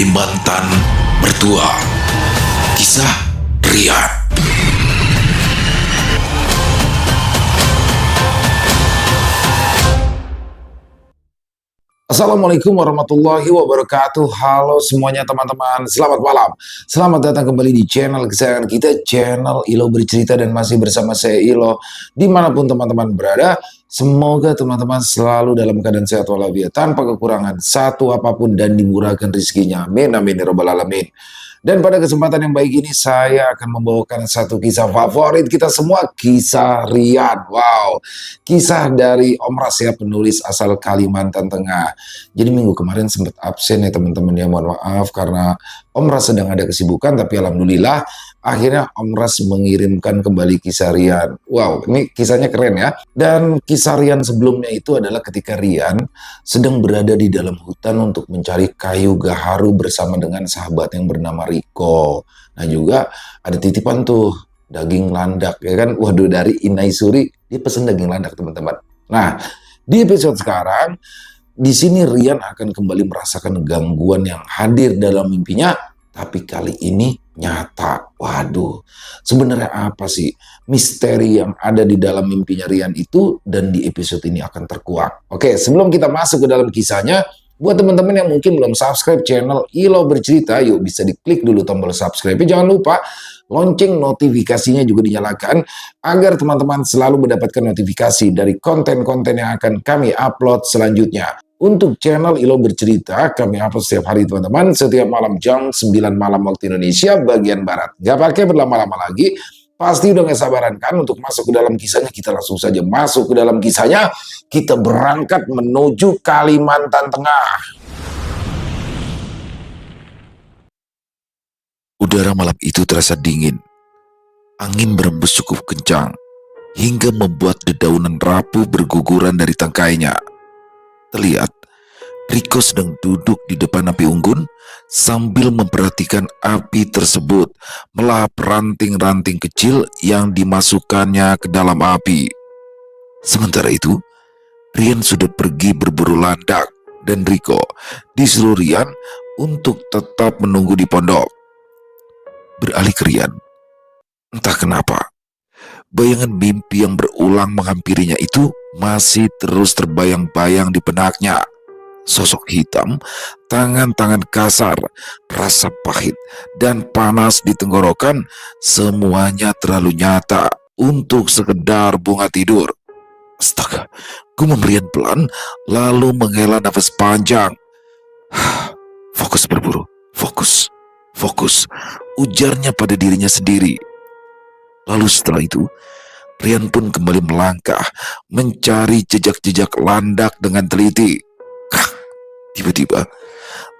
dari mantan mertua. Kisah Rian. Assalamualaikum warahmatullahi wabarakatuh. Halo semuanya teman-teman, selamat malam. Selamat datang kembali di channel kesayangan kita, channel Ilo Bercerita, dan masih bersama saya Ilo. Dimanapun teman-teman berada, semoga teman-teman selalu dalam keadaan sehat walafiat, tanpa kekurangan satu apapun, dan dimurahkan rezekinya. Amin amin ya rabbal alamin. Dan pada kesempatan yang baik ini saya akan membawakan satu kisah favorit kita semua, kisah Rian. Wow, kisah dari Om Ras ya, penulis asal Kalimantan Tengah. Jadi minggu kemarin sempat absen ya teman-teman ya, mohon maaf karena Om Ras sedang ada kesibukan, tapi alhamdulillah akhirnya Om Ras mengirimkan kembali kisah Rian. Wow, ini kisahnya keren ya. Dan kisah Rian sebelumnya itu adalah ketika Rian sedang berada di dalam hutan untuk mencari kayu gaharu bersama dengan sahabat yang bernama Riko. Nah juga ada titipan tuh daging landak ya kan. Waduh, dari Inaisuri dia pesen daging landak teman-teman. Nah di episode sekarang di sini Rian akan kembali merasakan gangguan yang hadir dalam mimpinya, tapi kali ini nyata. Waduh, sebenarnya apa sih misteri yang ada di dalam mimpinya Rian itu, dan di episode ini akan terkuak. Oke, sebelum kita masuk ke dalam kisahnya, buat teman-teman yang mungkin belum subscribe channel Ilo Bercerita, yuk bisa diklik dulu tombol subscribe. Jangan lupa lonceng notifikasinya juga dinyalakan agar teman-teman selalu mendapatkan notifikasi dari konten-konten yang akan kami upload selanjutnya. Untuk channel Ilo Bercerita, kami upload setiap hari teman-teman, setiap malam jam 9 malam waktu Indonesia bagian Barat. Gak pakai berlama-lama lagi, pasti udah gak sabaran kan untuk masuk ke dalam kisahnya. Kita langsung saja masuk ke dalam kisahnya. Kita berangkat menuju Kalimantan Tengah. Udara malam itu terasa dingin. Angin berembus cukup kencang, hingga membuat dedaunan rapuh berguguran dari tangkainya. Terlihat, Riko sedang duduk di depan api unggun sambil memperhatikan api tersebut melahap ranting-ranting kecil yang dimasukkannya ke dalam api. Sementara itu, Rian sudah pergi berburu landak dan Riko disuruh Rian untuk tetap menunggu di pondok. Beralih ke Rian, entah kenapa, bayangan mimpi yang berulang menghampirinya itu masih terus terbayang-bayang di benaknya. Sosok hitam, tangan-tangan kasar, rasa pahit dan panas di tenggorokan, semuanya terlalu nyata untuk sekedar bunga tidur. Astaga, gumam Rian pelan, lalu menghela nafas panjang. Fokus berburu, fokus, fokus, ujarnya pada dirinya sendiri. Lalu setelah itu, Rian pun kembali melangkah, mencari jejak-jejak landak dengan teliti. Tiba-tiba,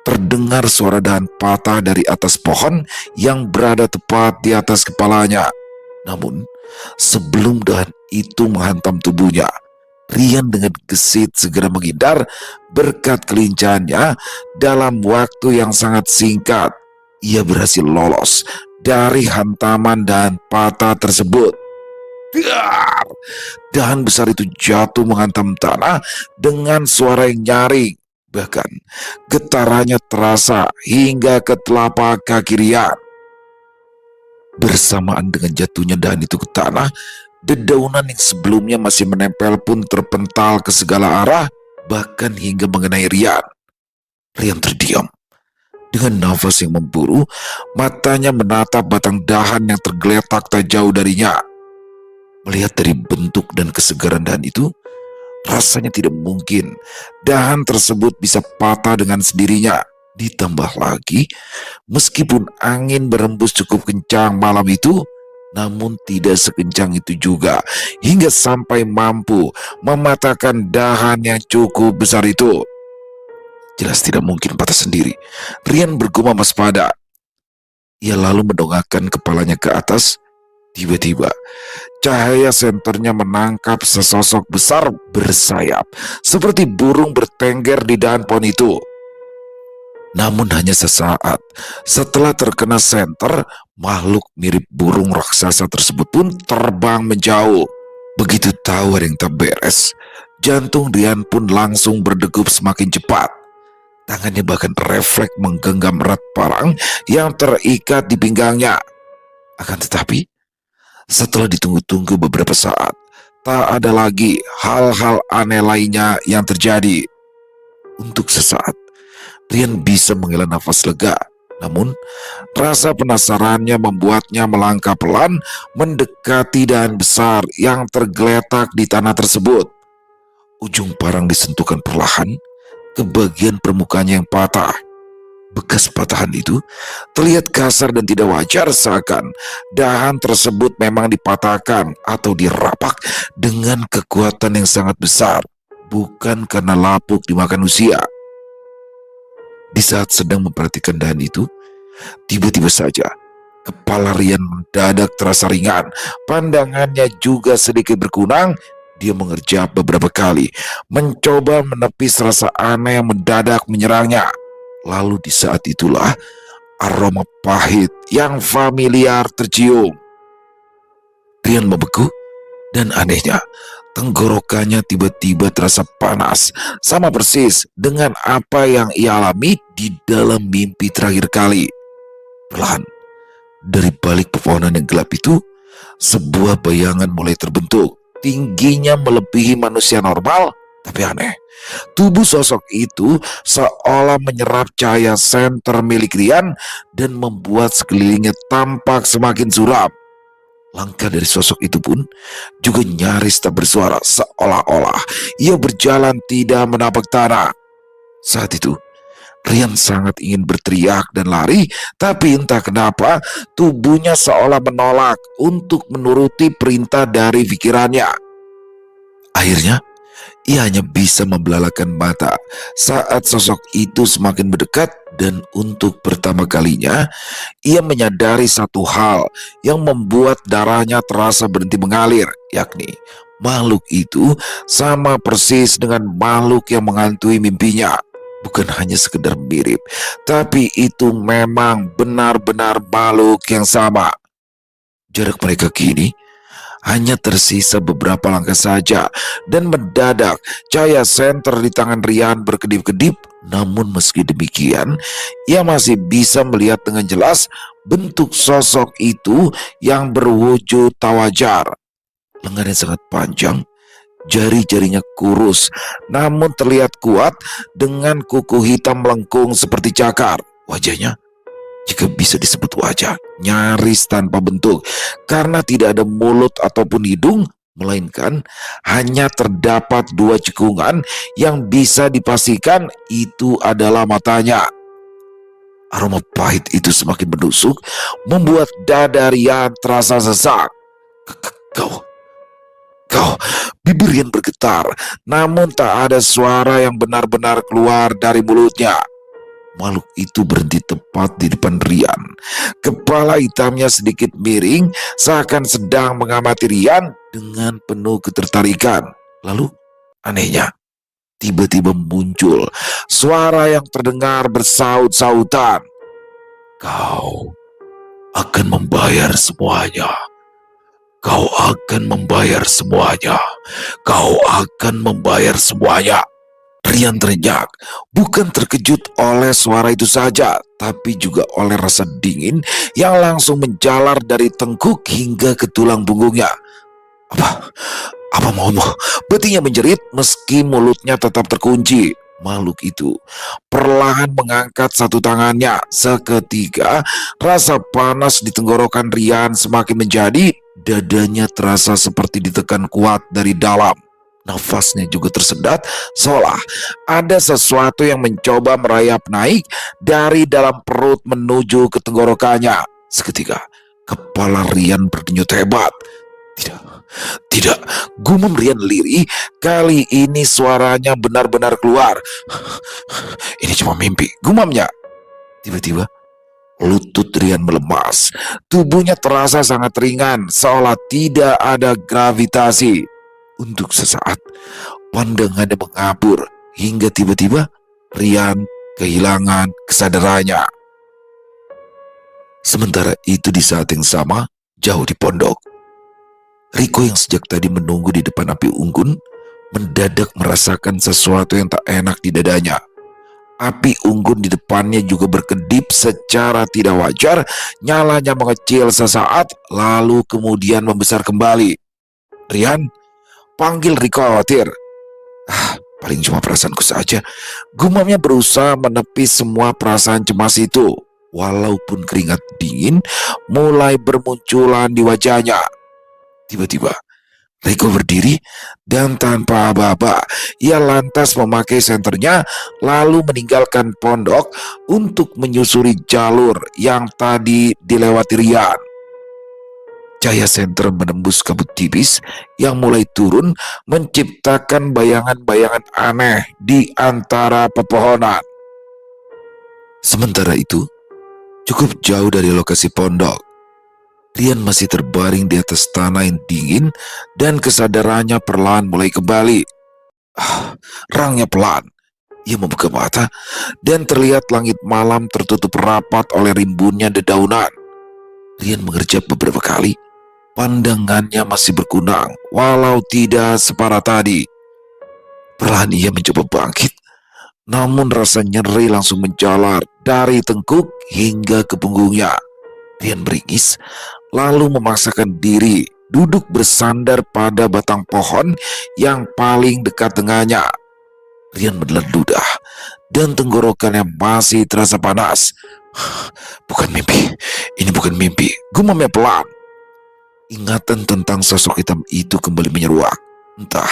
terdengar suara dahan patah dari atas pohon yang berada tepat di atas kepalanya. Namun, sebelum dahan itu menghantam tubuhnya, Rian dengan gesit segera menghindar berkat kelincahannya. Dalam waktu yang sangat singkat, ia berhasil lolos dari hantaman dahan patah tersebut. Dar! Dahan besar itu jatuh menghantam tanah dengan suara yang nyaring. Bahkan getarannya terasa hingga ke telapak kaki Rian. Bersamaan dengan jatuhnya dahan itu ke tanah, dedaunan yang sebelumnya masih menempel pun terpental ke segala arah, bahkan hingga mengenai Rian. Rian terdiam. Dengan nafas yang memburu, matanya menatap batang dahan yang tergeletak tak jauh darinya. Melihat dari bentuk dan kesegaran dahan itu, rasanya tidak mungkin dahan tersebut bisa patah dengan sendirinya. Ditambah lagi, meskipun angin berembus cukup kencang malam itu, namun tidak sekencang itu juga hingga sampai mampu mematahkan dahan yang cukup besar itu. Jelas tidak mungkin patah sendiri. Rian bergumam waspada. Ia lalu mendongakkan kepalanya ke atas. Tiba-tiba, cahaya senternya menangkap sesosok besar bersayap, seperti burung bertengger di dahan pohon itu. Namun hanya sesaat setelah terkena senter, makhluk mirip burung raksasa tersebut pun terbang menjauh. Begitu tahu ada yang tak beres, jantung Rian pun langsung berdegup semakin cepat. Tangannya bahkan refleks menggenggam erat parang yang terikat di pinggangnya. Akan tetapi, setelah ditunggu-tunggu beberapa saat, tak ada lagi hal-hal aneh lainnya yang terjadi. Untuk sesaat, Rian bisa menghela nafas lega. Namun, rasa penasarannya membuatnya melangkah pelan mendekati dahan besar yang tergeletak di tanah tersebut. Ujung parang disentuhkan perlahan ke bagian permukaannya yang patah. Bekas patahan itu terlihat kasar dan tidak wajar, seakan dahan tersebut memang dipatahkan atau dirapak dengan kekuatan yang sangat besar, bukan karena lapuk dimakan usia. Di saat sedang memperhatikan dahan itu, tiba-tiba saja kepala Rian mendadak terasa ringan. Pandangannya juga sedikit berkunang. Dia mengerjap beberapa kali, mencoba menepis rasa aneh yang mendadak menyerangnya. Lalu di saat itulah aroma pahit yang familiar tercium. Rian membeku dan anehnya tenggorokannya tiba-tiba terasa panas, sama persis dengan apa yang ia alami di dalam mimpi terakhir kali. Perlahan, dari balik pepohonan yang gelap itu, sebuah bayangan mulai terbentuk. Tingginya melebihi manusia normal, tapi aneh. Tubuh sosok itu seolah menyerap cahaya senter milik Rian dan membuat sekelilingnya tampak semakin suram. Langkah dari sosok itu pun juga nyaris tak bersuara, seolah-olah ia berjalan tidak menapak tanah. Saat itu, Rian sangat ingin berteriak dan lari, tapi entah kenapa tubuhnya seolah menolak untuk menuruti perintah dari pikirannya. Akhirnya, ia hanya bisa membelalakan mata saat sosok itu semakin mendekat, dan untuk pertama kalinya ia menyadari satu hal yang membuat darahnya terasa berhenti mengalir, yakni makhluk itu sama persis dengan makhluk yang menghantui mimpinya. Bukan hanya sekedar mirip, tapi itu memang benar-benar makhluk yang sama. Jarak mereka kini hanya tersisa beberapa langkah saja, dan mendadak cahaya senter di tangan Rian berkedip-kedip. Namun meski demikian, ia masih bisa melihat dengan jelas bentuk sosok itu yang berwujud tak wajar. Lengannya sangat panjang, jari-jarinya kurus, namun terlihat kuat dengan kuku hitam melengkung seperti cakar. Wajahnya, jika bisa disebut wajah, nyaris tanpa bentuk karena tidak ada mulut ataupun hidung, melainkan hanya terdapat dua cekungan yang bisa dipastikan itu adalah matanya. Aroma pahit itu semakin menusuk, membuat dada Rian terasa sesak. Kau, bibir Rian bergetar, namun tak ada suara yang benar-benar keluar dari mulutnya. Makhluk itu berhenti tepat di depan Rian. Kepala hitamnya sedikit miring, seakan sedang mengamati Rian dengan penuh ketertarikan. Lalu, anehnya, tiba-tiba muncul suara yang terdengar bersaut-sautan. Kau akan membayar semuanya. Kau akan membayar semuanya. Kau akan membayar semuanya. Rian terenyak, bukan terkejut oleh suara itu saja, tapi juga oleh rasa dingin yang langsung menjalar dari tengkuk hingga ke tulang punggungnya. Apa maumu? Betinya menjerit meski mulutnya tetap terkunci. Makhluk itu perlahan mengangkat satu tangannya. Seketika, rasa panas di tenggorokan Rian semakin menjadi. Dadanya terasa seperti ditekan kuat dari dalam. Nafasnya juga tersendat, seolah ada sesuatu yang mencoba merayap naik dari dalam perut menuju ke tenggorokannya. Seketika, kepala Rian berdenyut hebat. Tidak, gumam Rian lirih. Kali ini suaranya benar-benar keluar. Ini cuma mimpi, gumamnya. Tiba-tiba, lutut Rian melemas. Tubuhnya terasa sangat ringan, seolah tidak ada gravitasi. Untuk sesaat, pandangannya mengabur hingga tiba-tiba Rian kehilangan kesadarannya. Sementara itu di saat yang sama, jauh di pondok, Riko yang sejak tadi menunggu di depan api unggun mendadak merasakan sesuatu yang tak enak di dadanya. Api unggun di depannya juga berkedip secara tidak wajar, nyalanya mengecil sesaat, lalu kemudian membesar kembali. "Rian," panggil Riko khawatir. Paling cuma perasaanku saja. Gumamnya berusaha menepis semua perasaan cemas itu, walaupun keringat dingin mulai bermunculan di wajahnya. Tiba-tiba, Riko berdiri dan tanpa aba-aba, ia lantas memakai senternya lalu meninggalkan pondok untuk menyusuri jalur yang tadi dilewati Rian. Cahaya senter menembus kabut tipis yang mulai turun, menciptakan bayangan-bayangan aneh di antara pepohonan. Sementara itu, cukup jauh dari lokasi pondok, Rian masih terbaring di atas tanah yang dingin dan kesadarannya perlahan mulai kembali. Rangnya pelan. Ia membuka mata dan terlihat langit malam tertutup rapat oleh rimbunnya dedaunan. Rian mengerjap beberapa kali. Pandangannya masih berkunang, walau tidak separah tadi. Perlahan ia mencoba bangkit, namun rasa nyeri langsung menjalar dari tengkuk hingga ke punggungnya. Rian beringis, lalu memaksakan diri duduk bersandar pada batang pohon yang paling dekat dengannya. Rian menelan ludah dan tenggorokannya masih terasa panas. "Bukan mimpi, ini bukan mimpi," gumamnya pelan. Ingatan tentang sosok hitam itu kembali menyeruak. Entah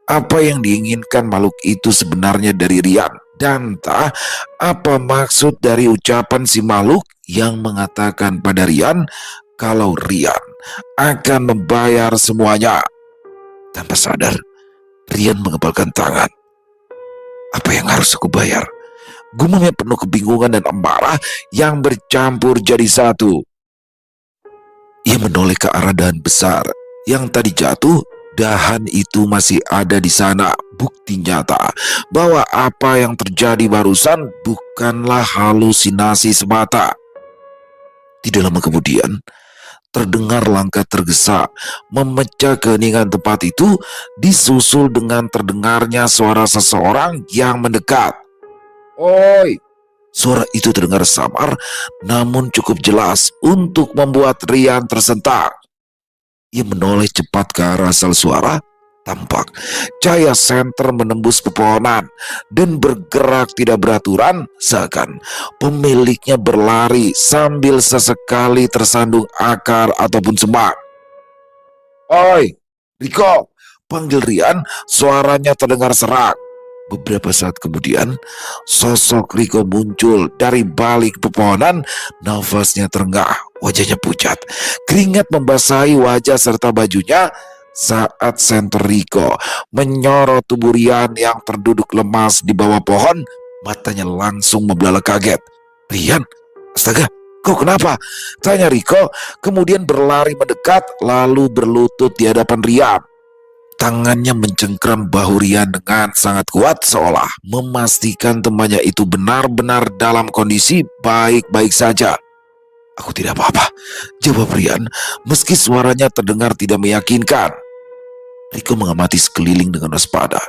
apa yang diinginkan makhluk itu sebenarnya dari Rian, dan entah apa maksud dari ucapan si makhluk yang mengatakan pada Rian kalau Rian akan membayar semuanya. Tanpa sadar, Rian mengebalkan tangan. "Apa yang harus aku bayar?" Gumamnya penuh kebingungan dan amarah yang bercampur jadi satu. Ia menoleh ke arah dahan besar yang tadi jatuh. Dahan itu masih ada di sana, bukti nyata bahwa apa yang terjadi barusan bukanlah halusinasi semata. Tidak lama kemudian, terdengar langkah tergesa memecah keheningan tempat itu, disusul dengan terdengarnya suara seseorang yang mendekat. "Oi!" Suara itu terdengar samar, namun cukup jelas untuk membuat Rian tersentak. Ia menoleh cepat ke arah asal suara. Tampak cahaya senter menembus pepohonan dan bergerak tidak beraturan, seakan pemiliknya berlari sambil sesekali tersandung akar ataupun semak. "Oi, Riko!" panggil Rian, suaranya terdengar serak. Beberapa saat kemudian, sosok Riko muncul dari balik pepohonan. Nafasnya terengah, wajahnya pucat. Keringat membasahi wajah serta bajunya saat senter Riko menyorot tubuh Rian yang terduduk lemas di bawah pohon. Matanya langsung membelalak kaget. "Rian, astaga, kau kenapa?" tanya Riko, kemudian berlari mendekat lalu berlutut di hadapan Rian. Tangannya mencengkram bahu Rian dengan sangat kuat, seolah memastikan temannya itu benar-benar dalam kondisi baik-baik saja. "Aku tidak apa-apa," jawab Rian, meski suaranya terdengar tidak meyakinkan. Riko mengamati sekeliling dengan waspada.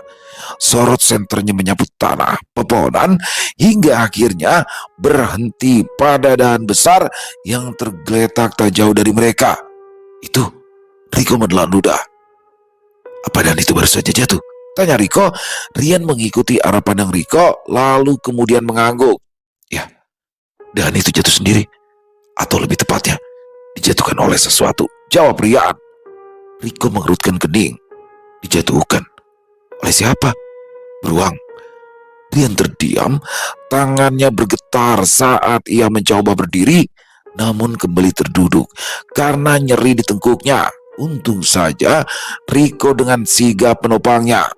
Sorot senternya menyapu tanah, pepohonan, hingga akhirnya berhenti pada dahan besar yang tergeletak tak jauh dari mereka. "Itu," Riko menelan ludah. "Apa dahan itu baru saja jatuh?" tanya Riko. Rian mengikuti arah pandang Riko, lalu kemudian mengangguk. "Ya, dahan itu jatuh sendiri, atau lebih tepatnya dijatuhkan oleh sesuatu," jawab Rian. Riko mengerutkan kening. "Dijatuhkan? Oleh siapa?" "Beruang." Rian terdiam, tangannya bergetar saat ia mencoba berdiri, namun kembali terduduk karena nyeri di tengkuknya. Untung saja Riko dengan sigap menopangnya.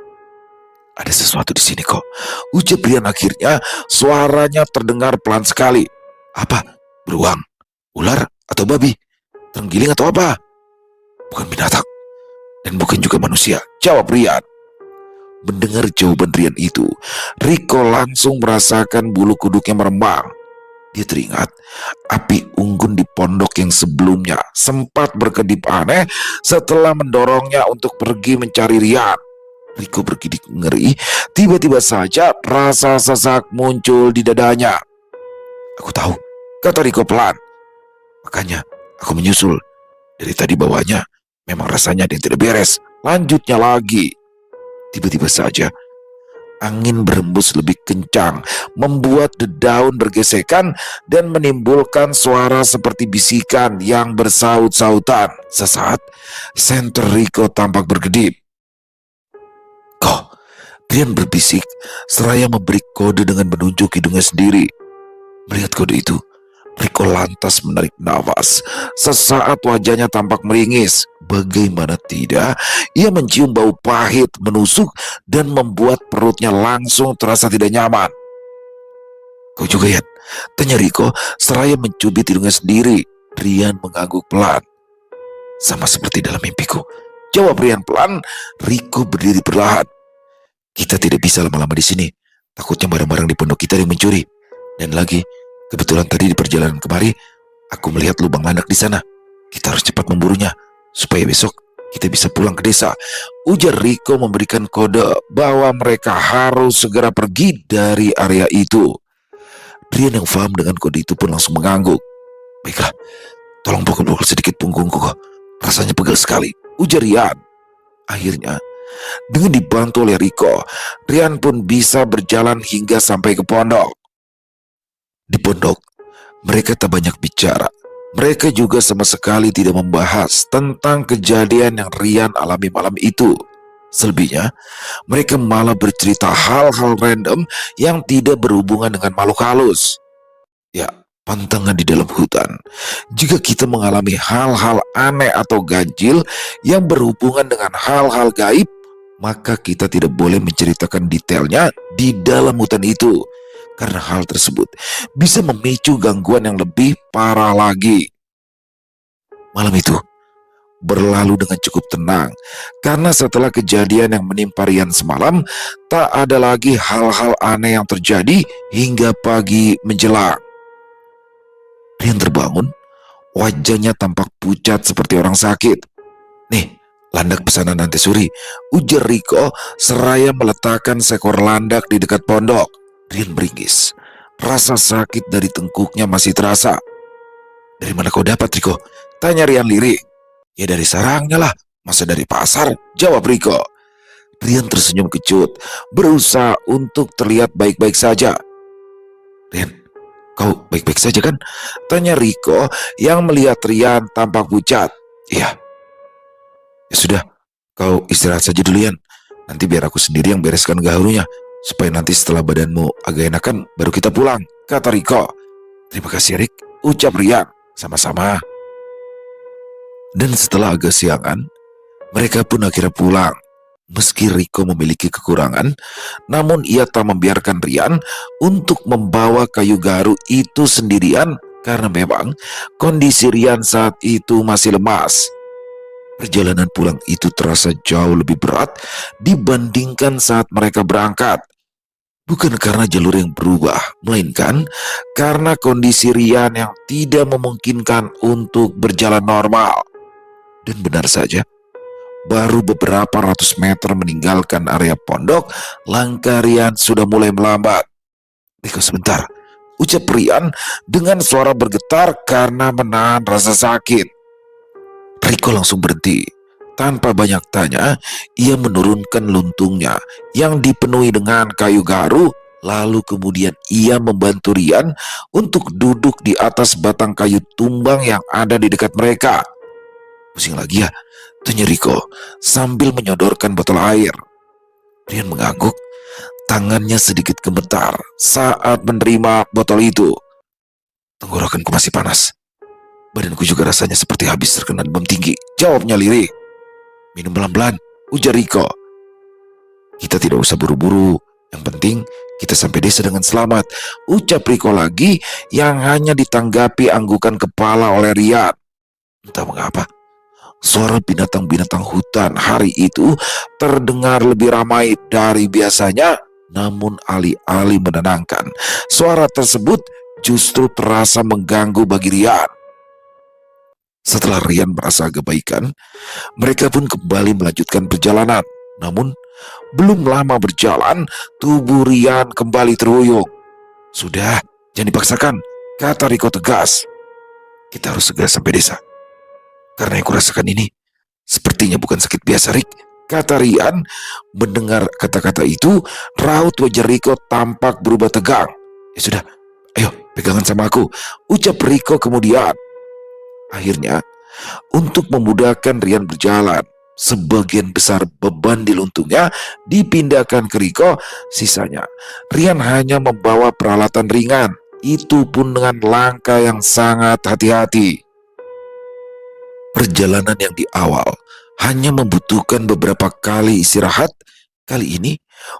"Ada sesuatu di sini kok," ucap Rian akhirnya. Suaranya terdengar pelan sekali. "Apa? Beruang? Ular? Atau babi? Terenggiling atau apa?" "Bukan binatang, dan bukan juga manusia," jawab Rian. Mendengar jawaban Rian itu, Riko langsung merasakan bulu kuduknya meremang. Dia teringat api unggun di pondok yang sebelumnya sempat berkedip aneh setelah mendorongnya untuk pergi mencari Rian. Riko bergidik ngeri, Tiba-tiba saja rasa sesak muncul di dadanya. "Aku tahu," kata Riko pelan. "Makanya aku menyusul. Dari tadi bawahnya memang rasanya ada yang tidak beres." Lanjutnya lagi. Tiba-tiba saja angin berhembus lebih kencang, membuat dedaun bergesekan dan menimbulkan suara seperti bisikan yang bersaut-sautan. Sesaat, senter Riko tampak berkedip. "Kok?" Rian berbisik seraya memberi kode dengan menunjuk hidungnya sendiri. Melihat kode itu, Riko lantas menarik nafas. Sesaat wajahnya tampak meringis. Bagaimana tidak, ia mencium bau pahit menusuk dan membuat perutnya langsung terasa tidak nyaman. "Kau juga, Yan?" tanya Riko seraya mencubit hidungnya sendiri. Rian mengangguk pelan. "Sama seperti dalam mimpiku," jawab Rian pelan. Riko berdiri perlahan. "Kita tidak bisa lama-lama di sini. Takutnya barang-barang di pondok kita yang mencuri. Dan lagi, kebetulan tadi di perjalanan kemari, aku melihat lubang landak di sana. Kita harus cepat memburunya, supaya besok kita bisa pulang ke desa," ujar Riko memberikan kode bahwa mereka harus segera pergi dari area itu. Rian yang paham dengan kode itu pun langsung mengangguk. "Baiklah, tolong pukul-pukul sedikit punggungku, rasanya pegal sekali," ujar Rian. Akhirnya, dengan dibantu oleh Riko, Rian pun bisa berjalan hingga sampai ke pondok. Di pondok, mereka tak banyak bicara. Mereka juga sama sekali tidak membahas tentang kejadian yang Rian alami malam itu. Selebihnya, mereka malah bercerita hal-hal random yang tidak berhubungan dengan makhluk halus. Ya, pantangan di dalam hutan. Jika kita mengalami hal-hal aneh atau ganjil yang berhubungan dengan hal-hal gaib, maka kita tidak boleh menceritakan detailnya di dalam hutan itu. Karena hal tersebut bisa memicu gangguan yang lebih parah lagi. Malam itu berlalu dengan cukup tenang, karena setelah kejadian yang menimpa Rian semalam, tak ada lagi hal-hal aneh yang terjadi hingga pagi menjelang. Rian terbangun, wajahnya tampak pucat seperti orang sakit. "Nih, landak pesanan Tante Suri," ujar Riko seraya meletakkan seekor landak di dekat pondok. Rian meringis. Rasa sakit dari tengkuknya masih terasa. "Dari mana kau dapat, Riko?" tanya Rian lirik. "Ya dari sarangnya lah, masa dari pasar?" jawab Riko. Rian tersenyum kecut, berusaha untuk terlihat baik-baik saja. "Rian, kau baik-baik saja kan?" tanya Riko yang melihat Rian tampak pucat. "Iya." "Ya sudah, kau istirahat saja dulu, Yan. Nanti biar aku sendiri yang bereskan gaharunya, supaya nanti setelah badanmu agak enakan baru kita pulang," kata Riko. "Terima kasih, Rik," ucap Rian. "Sama-sama." Dan setelah agak siangan, mereka pun akhirnya pulang. Meski Riko memiliki kekurangan, namun ia tak membiarkan Rian untuk membawa kayu gaharu itu sendirian karena memang kondisi Rian saat itu masih lemas. Perjalanan pulang itu terasa jauh lebih berat dibandingkan saat mereka berangkat. Bukan karena jalur yang berubah, melainkan karena kondisi Rian yang tidak memungkinkan untuk berjalan normal. Dan benar saja, baru beberapa ratus meter meninggalkan area pondok, langkah Rian sudah mulai melambat. "Riko, sebentar," ucap Rian dengan suara bergetar karena menahan rasa sakit. Riko langsung berhenti. Tanpa banyak tanya, ia menurunkan luntungnya yang dipenuhi dengan kayu gaharu, lalu kemudian ia membantu Rian untuk duduk di atas batang kayu tumbang yang ada di dekat mereka. "Pusing lagi ya?" tanya Riko sambil menyodorkan botol air. Rian mengangguk, tangannya sedikit gemetar saat menerima botol itu. "Tenggorokanku masih panas. Badanku juga rasanya seperti habis terkena demam tinggi," jawabnya lirik. "Minum pelan-pelan," ujar Riko. "Kita tidak usah buru-buru. Yang penting kita sampai desa dengan selamat," ucap Riko lagi yang hanya ditanggapi anggukan kepala oleh Rian. Entah mengapa, suara binatang-binatang hutan hari itu terdengar lebih ramai dari biasanya, namun alih-alih menenangkan, suara tersebut justru terasa mengganggu bagi Rian. Setelah Rian merasa agak baikan, mereka pun kembali melanjutkan perjalanan. Namun, Belum lama berjalan, tubuh Rian kembali terhuyung. "Sudah, jangan dipaksakan," kata Riko tegas. "Kita harus segera sampai desa. Karena yang kurasakan ini sepertinya bukan sakit biasa, Rik," kata Rian. Mendengar kata-kata itu, raut wajah Riko tampak berubah tegang. "Ya sudah, ayo pegangan sama aku," ucap Riko kemudian. Akhirnya, untuk memudahkan Rian berjalan, sebagian besar beban di luntungnya dipindahkan ke Riko. Sisanya, Rian hanya membawa peralatan ringan, itu pun dengan langkah yang sangat hati-hati. Perjalanan yang di awal hanya membutuhkan beberapa kali istirahat, kali ini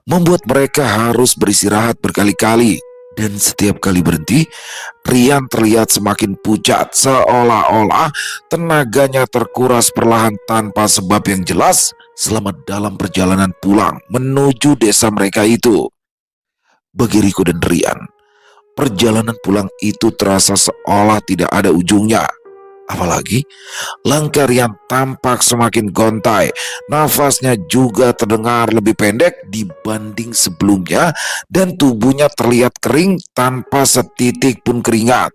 membuat mereka harus beristirahat berkali-kali. Dan setiap kali berhenti, Rian terlihat semakin pucat, seolah-olah tenaganya terkuras perlahan tanpa sebab yang jelas selama dalam perjalanan pulang menuju desa mereka itu. Bagi Riko dan Rian, perjalanan pulang itu terasa seolah tidak ada ujungnya. Apalagi langkah Rian tampak semakin gontai, nafasnya juga terdengar lebih pendek dibanding sebelumnya, dan tubuhnya terlihat kering tanpa setitik pun keringat.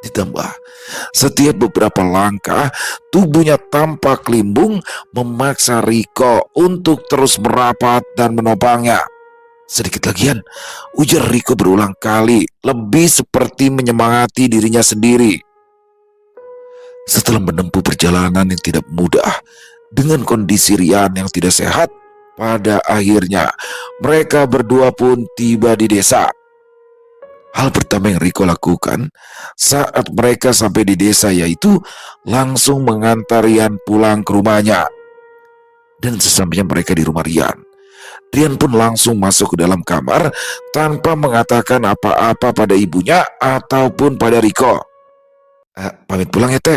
Ditambah, setiap beberapa langkah, tubuhnya tampak limbung, memaksa Riko untuk terus merapat dan menopangnya. "Sedikit lagian," ujar Riko berulang kali, lebih seperti menyemangati dirinya sendiri. Setelah menempuh perjalanan yang tidak mudah dengan kondisi Rian yang tidak sehat, pada akhirnya mereka berdua pun tiba di desa. Hal pertama yang Riko lakukan saat mereka sampai di desa yaitu langsung mengantar Rian pulang ke rumahnya. Dan sesampainya mereka di rumah Rian, Rian pun langsung masuk ke dalam kamar tanpa mengatakan apa-apa pada ibunya ataupun pada Riko. "Pamit pulang ya, Teh,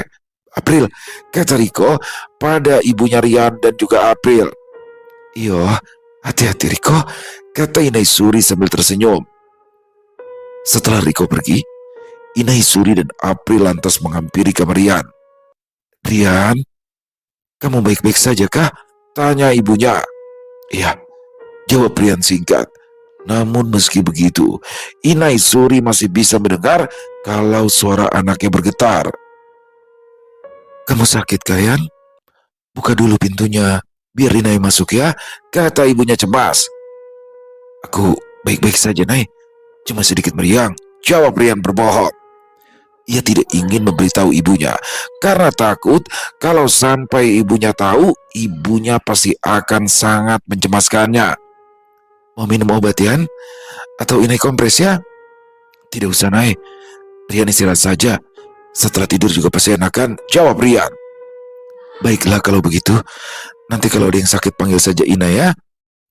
April," kata Riko pada ibunya Rian dan juga April. "Iyo, hati-hati Riko," kata Inai Suri sambil tersenyum. Setelah Riko pergi, Inai Suri dan April lantas menghampiri kamar Rian. "Rian, kamu baik-baik saja kah?" tanya ibunya. "Iya," jawab Rian singkat. Namun meski begitu, Inai Suri masih bisa mendengar kalau suara anaknya bergetar. "Kamu sakit, Kayan? Buka dulu pintunya, biar Inai masuk ya," kata ibunya cemas. "Aku baik-baik saja, Nai. Cuma sedikit meriang," jawab Rian berbohong. Ia tidak ingin memberitahu ibunya karena takut kalau sampai ibunya tahu, ibunya pasti akan sangat mencemaskannya. "Mau minum obat, Yan? Atau Inai kompres ya?" "Tidak usah, Nai. Rian istirahat saja. Setelah tidur juga pasti enakan," jawab Rian. "Baiklah kalau begitu. Nanti kalau ada yang sakit panggil saja Ina ya."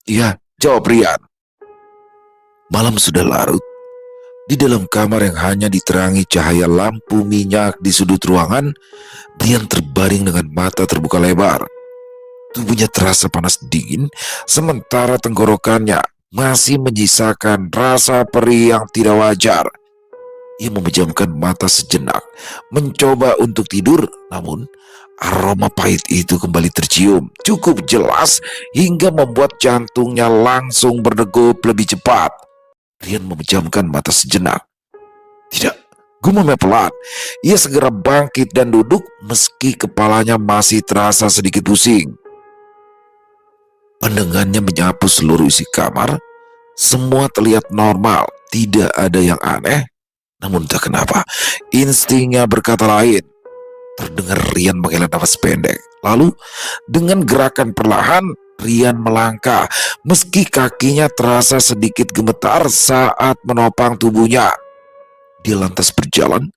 "Iya," jawab Rian. Malam sudah larut. Di dalam kamar yang hanya diterangi cahaya lampu minyak di sudut ruangan, Rian terbaring dengan mata terbuka lebar. Tubuhnya terasa panas dingin, sementara tenggorokannya masih menyisakan rasa perih yang tidak wajar. Ia memejamkan mata sejenak, mencoba untuk tidur, namun aroma pahit itu kembali tercium cukup jelas hingga membuat jantungnya langsung berdegup lebih cepat. Rian memejamkan mata sejenak. "Tidak," gumamnya pelan. Ia segera bangkit dan duduk meski kepalanya masih terasa sedikit pusing. Pandangannya menyapu seluruh isi kamar. Semua terlihat normal, tidak ada yang aneh. Namun entah kenapa, instingnya berkata lain. Terdengar Rian menghela nafas pendek. Lalu, dengan gerakan perlahan, Rian melangkah, meski kakinya terasa sedikit gemetar saat menopang tubuhnya. Dia lantas berjalan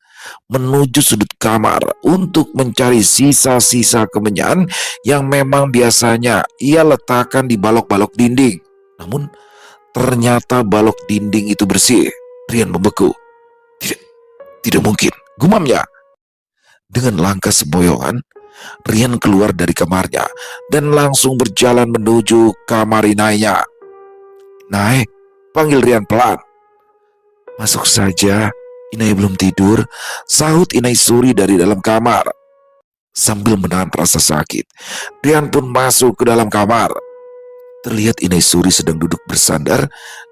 menuju sudut kamar untuk mencari sisa-sisa kemenyan yang memang biasanya ia letakkan di balok-balok dinding. Namun, ternyata balok dinding itu bersih. Rian membeku. Tidak mungkin," gumamnya. Dengan langkah sempoyongan, Rian keluar dari kamarnya dan langsung berjalan menuju kamar Inainya. "Nai," panggil Rian pelan. "Masuk saja, Inai belum tidur," sahut Inai Suri dari dalam kamar. Sambil menahan rasa sakit, Rian pun masuk ke dalam kamar. Terlihat Inai Suri sedang duduk bersandar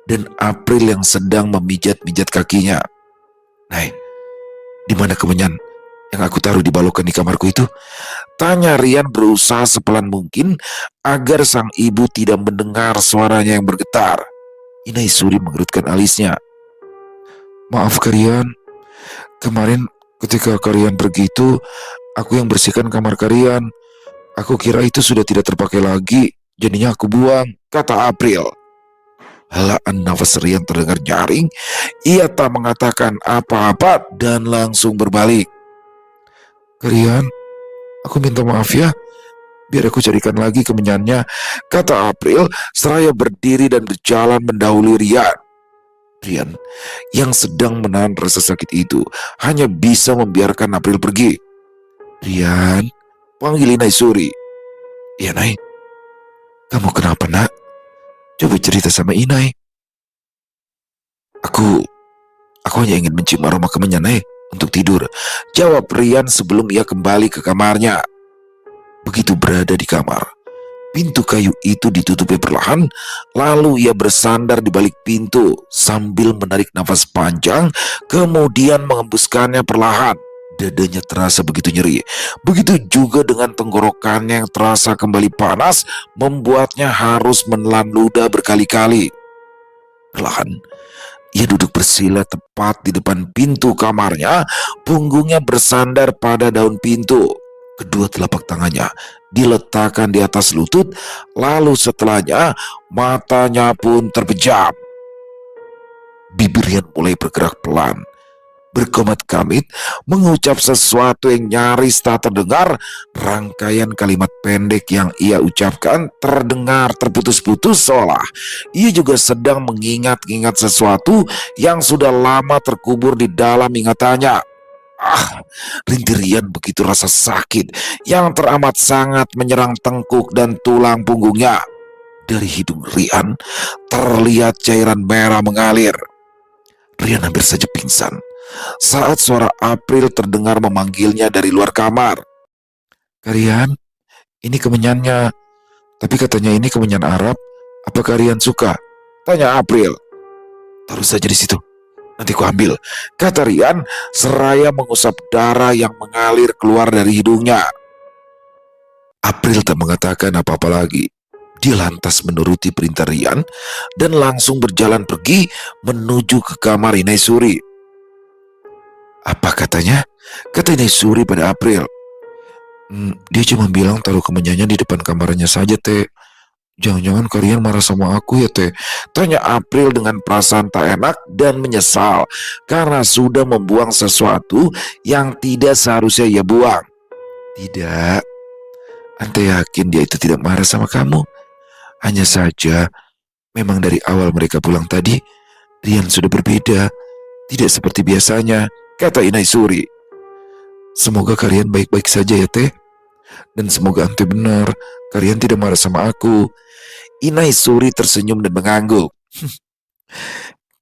dan April yang sedang memijat-mijat kakinya. "Nay, di mana kemenyan yang aku taruh di balokan di kamarku itu?" tanya Rian berusaha sepelan mungkin agar sang ibu tidak mendengar suaranya yang bergetar. Inai Suri mengerutkan alisnya. "Maaf Karian, kemarin ketika Karian pergi itu, aku yang bersihkan kamar Karian. Aku kira itu sudah tidak terpakai lagi, jadinya aku buang," kata April. Helaan nafas Rian terdengar nyaring. Ia tak mengatakan apa-apa dan langsung berbalik. "Karian, aku minta maaf ya. Biar aku carikan lagi kemenyannya," kata April seraya berdiri dan berjalan mendahului Rian. Rian yang sedang menahan rasa sakit itu hanya bisa membiarkan April pergi. "Rian," panggil Inai Suri. "Ya Nai, kamu kenapa nak? Coba cerita sama Inai." Aku hanya ingin mencium aroma kemenyan Nai untuk tidur," jawab Rian sebelum ia kembali ke kamarnya. Begitu berada di kamar, pintu kayu itu ditutupi perlahan, lalu ia bersandar di balik pintu sambil menarik nafas panjang, kemudian mengembuskannya perlahan. Dadanya terasa begitu nyeri. Begitu juga dengan tenggorokannya yang terasa kembali panas, membuatnya harus menelan ludah berkali-kali. Perlahan, ia duduk bersila tepat di depan pintu kamarnya, punggungnya bersandar pada daun pintu. Kedua telapak tangannya diletakkan di atas lutut, lalu setelahnya matanya pun terpejam. Bibirnya mulai bergerak pelan, berkomat-kamit, mengucap sesuatu yang nyaris tak terdengar. Rangkaian kalimat pendek yang ia ucapkan terdengar terputus-putus, seolah ia juga sedang mengingat-ingat sesuatu yang sudah lama terkubur di dalam ingatannya. Rintik Rian begitu rasa sakit yang teramat sangat menyerang tengkuk dan tulang punggungnya. Dari hidung Rian terlihat cairan merah mengalir. Rian hampir saja pingsan saat suara April terdengar memanggilnya dari luar kamar. "Karian, ini kemenyannya. Tapi katanya ini kemenyan Arab. Apakah Rian suka?" tanya April. "Taruh saja di situ, nanti ku ambil," kata Rian seraya mengusap darah yang mengalir keluar dari hidungnya. April tak mengatakan apa-apa lagi. Dia lantas menuruti perintah Rian dan langsung berjalan pergi menuju ke kamar Inai Suri. "Apa katanya?" kata Inai Suri pada April. Dia cuma bilang taruh kemenyannya di depan kamarnya saja, Teh. Jangan-jangan Karian marah sama aku ya, Teh?" tanya April dengan perasaan tak enak dan menyesal karena sudah membuang sesuatu yang tidak seharusnya ia buang. "Tidak, Ante yakin dia itu tidak marah sama kamu. Hanya saja, memang dari awal mereka pulang tadi, Rian sudah berbeda. Tidak seperti biasanya," kata Inai Suri. "Semoga Karian baik-baik saja ya, Teh. Dan semoga Ante benar, Karian tidak marah sama aku." Inai Suri tersenyum dan mengangguk.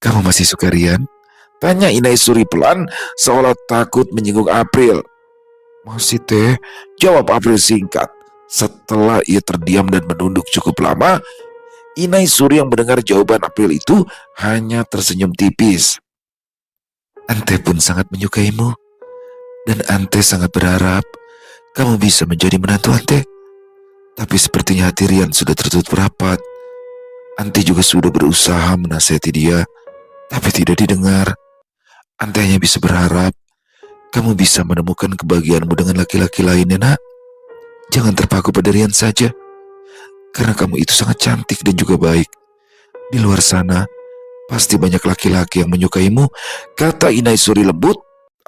"Kamu masih suka Rian?" tanya Inai Suri pelan, seolah takut menyinggung April. "Masih, Teh," jawab April singkat. Setelah ia terdiam dan menunduk cukup lama, Inai Suri yang mendengar jawaban April itu hanya tersenyum tipis. "Ante pun sangat menyukaimu, dan Ante sangat berharap kamu bisa menjadi menantu Ante. Tapi sepertinya hati Rian sudah tertutup rapat. Ante juga sudah berusaha menasihati dia, tapi tidak didengar. Ante hanya bisa berharap kamu bisa menemukan kebahagiaanmu dengan laki-laki lainnya, nak. Jangan terpaku pada Rian saja, karena kamu itu sangat cantik dan juga baik. Di luar sana, pasti banyak laki-laki yang menyukaimu," kata Inai Suri lembut.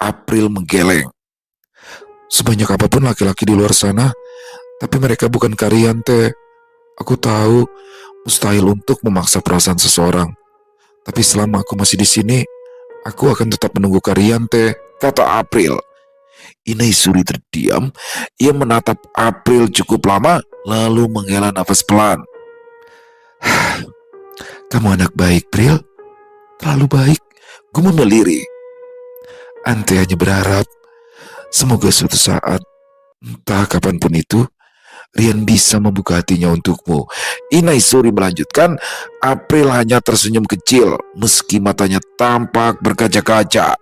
April menggeleng. "Sebanyak apapun laki-laki di luar sana, tapi mereka bukan Karian, Teh. Aku tahu mustahil untuk memaksa perasaan seseorang. Tapi selama aku masih di sini, aku akan tetap menunggu Karian, Teh," kata April. Inai Suri terdiam. Ia menatap April cukup lama, lalu menghela nafas pelan. "Kamu anak baik, April. Terlalu baik," gumunnya Liri. "Ante hanya berharap semoga suatu saat, entah kapanpun itu, Rian bisa membuka hatinya untukmu. Inaisuri melanjutkan. April hanya tersenyum kecil meski matanya tampak berkaca-kaca.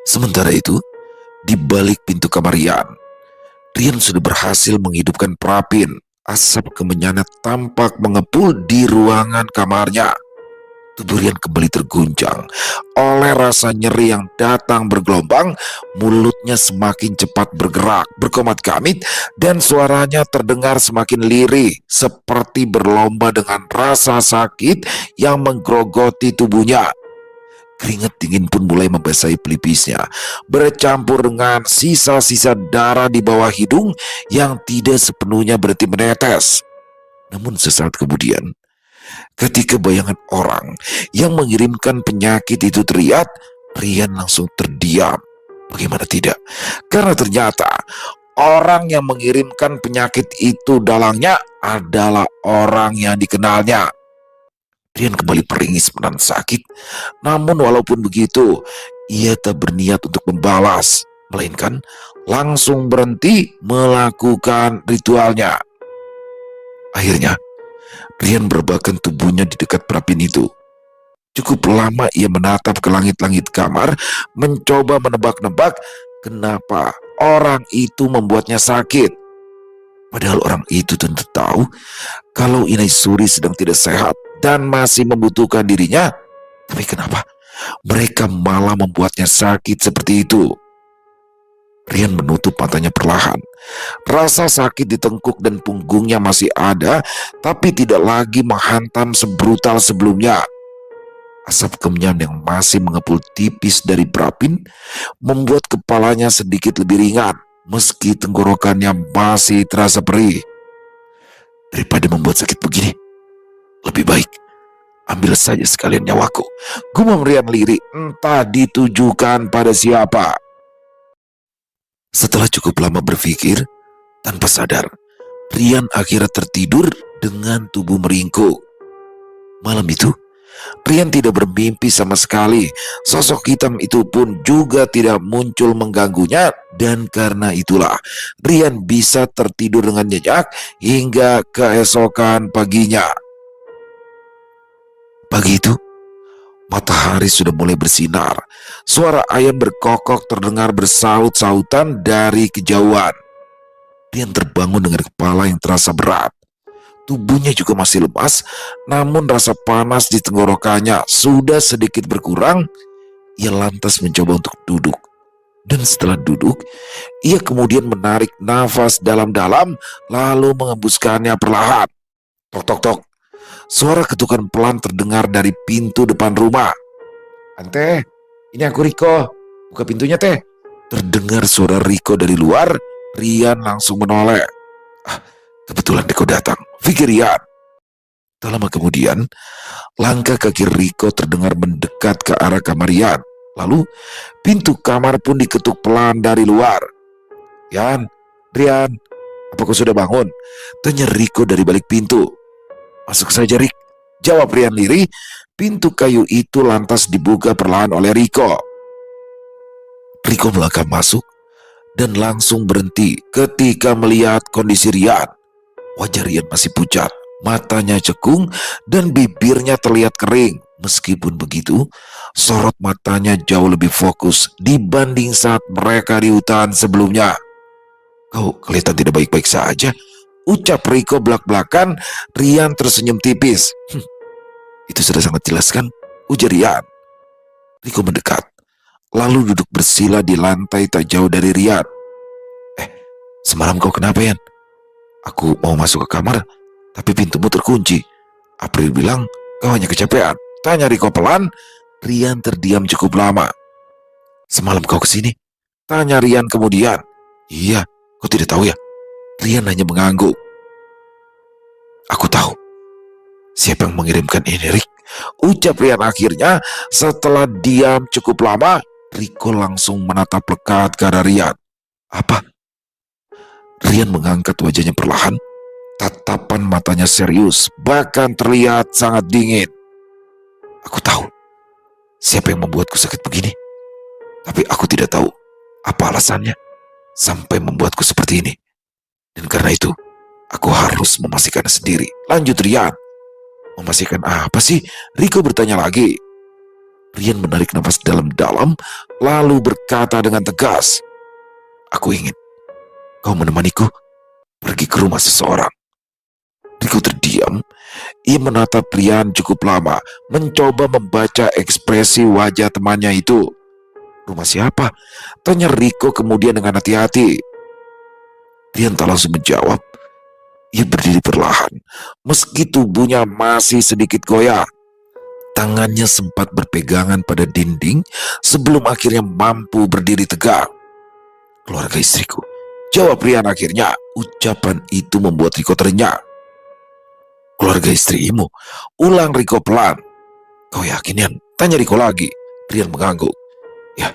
Sementara itu, di balik pintu kamar Rian sudah berhasil menghidupkan Prapin. Asap kemenyannya tampak mengepul di ruangan kamarnya. Tubuh Rian kembali terguncang oleh rasa nyeri yang datang bergelombang. Mulutnya semakin cepat bergerak, berkomat kamit, dan suaranya terdengar semakin lirih, seperti berlomba dengan rasa sakit yang menggerogoti tubuhnya. Keringat dingin pun mulai membasahi pelipisnya, bercampur dengan sisa-sisa darah di bawah hidung yang tidak sepenuhnya berhenti menetes. Namun sesaat kemudian, ketika bayangan orang yang mengirimkan penyakit itu teriak, Rian langsung terdiam. Bagaimana tidak? Karena ternyata orang yang mengirimkan penyakit itu dalangnya adalah orang yang dikenalnya. Rian kembali meringis menahan sakit. Namun walaupun begitu, ia tak berniat untuk membalas, melainkan langsung berhenti melakukan ritualnya. Akhirnya, Rian berbakan tubuhnya di dekat Prapin itu. Cukup lama ia menatap ke langit-langit kamar, mencoba menebak-nebak kenapa orang itu membuatnya sakit. Padahal orang itu tentu tahu kalau Inaisuri sedang tidak sehat dan masih membutuhkan dirinya. Tapi kenapa mereka malah membuatnya sakit seperti itu? Rian menutup matanya perlahan. Rasa sakit di tengkuk dan punggungnya masih ada, tapi tidak lagi menghantam sebrutal sebelumnya. Asap kemenyan yang masih mengepul tipis dari Prapin membuat kepalanya sedikit lebih ringan, meski tenggorokannya masih terasa perih. Daripada membuat sakit begini, lebih baik ambil saja sekalian nyawaku, gumam Rian lirih, entah ditujukan pada siapa. Setelah cukup lama berpikir, tanpa sadar, Rian akhirnya tertidur dengan tubuh meringkuk. Malam itu, Rian tidak bermimpi sama sekali. Sosok hitam itu pun juga tidak muncul mengganggunya, dan karena itulah Rian bisa tertidur dengan nyenyak hingga keesokan paginya. Pagi itu, matahari sudah mulai bersinar. Suara ayam berkokok terdengar bersaut-sautan dari kejauhan. Rian terbangun dengan kepala yang terasa berat. Tubuhnya juga masih lemas, namun rasa panas di tenggorokannya sudah sedikit berkurang. Ia lantas mencoba untuk duduk. Dan setelah duduk, ia kemudian menarik nafas dalam-dalam, lalu mengembuskannya perlahan. Tok tok tok. Suara ketukan pelan terdengar dari pintu depan rumah. "Ante, ini aku Riko. Buka pintunya, Teh." Terdengar suara Riko dari luar. Rian langsung menoleh. Kebetulan Riko datang, pikir Rian. Tak lama kemudian, langkah kaki Riko terdengar mendekat ke arah kamar Rian. Lalu, pintu kamar pun diketuk pelan dari luar. "Rian, apa kau sudah bangun?" tanya Riko dari balik pintu. "Masuk saja, Rik," jawab Rian lirih. Pintu kayu itu lantas dibuka perlahan oleh Riko. Riko melangkah masuk dan langsung berhenti ketika melihat kondisi Rian. Wajah Rian masih pucat, matanya cekung, dan bibirnya terlihat kering. Meskipun begitu, sorot matanya jauh lebih fokus dibanding saat mereka di hutan sebelumnya. "Kau kelihatan tidak baik-baik saja," ucap Riko belak-belakan. Rian tersenyum tipis. "Itu sudah sangat jelas kan?" ujar Rian. Riko mendekat, lalu duduk bersila di lantai tak jauh dari Rian. "Semalam kau kenapa, Yan? Aku mau masuk ke kamar, tapi pintumu terkunci. April bilang kau hanya kecapean," tanya Riko pelan. Rian terdiam cukup lama. "Semalam kau kesini?" tanya Rian kemudian. "Iya, kau tidak tahu ya?" Rian hanya mengangguk. "Aku tahu siapa yang mengirimkan ini, Rik," ucap Rian akhirnya. Setelah diam cukup lama, Riko langsung menatap lekat ke arah Rian. "Apa?" Rian mengangkat wajahnya perlahan. Tatapan matanya serius, bahkan terlihat sangat dingin. "Aku tahu siapa yang membuatku sakit begini. Tapi aku tidak tahu apa alasannya sampai membuatku seperti ini." Dan karena itu, aku harus memastikan sendiri. Lanjut Rian. Memastikan apa sih? Riko bertanya lagi. Rian menarik nafas dalam-dalam, lalu berkata dengan tegas, "Aku ingin kau menemaniku pergi ke rumah seseorang." Riko terdiam. Ia menatap Rian cukup lama, mencoba membaca ekspresi wajah temannya itu. "Rumah siapa?" tanya Riko kemudian dengan hati-hati. Rian tak langsung menjawab. Ia berdiri perlahan, meski tubuhnya masih sedikit goyah. Tangannya sempat berpegangan pada dinding sebelum akhirnya mampu berdiri tegak. "Keluarga istriku," jawab Rian akhirnya. Ucapan itu membuat Riko terenyah. "Keluarga istrimu?" ulang Riko pelan. "Kau yakin, Yan?" tanya Riko lagi. Rian mengangguk. "Ya,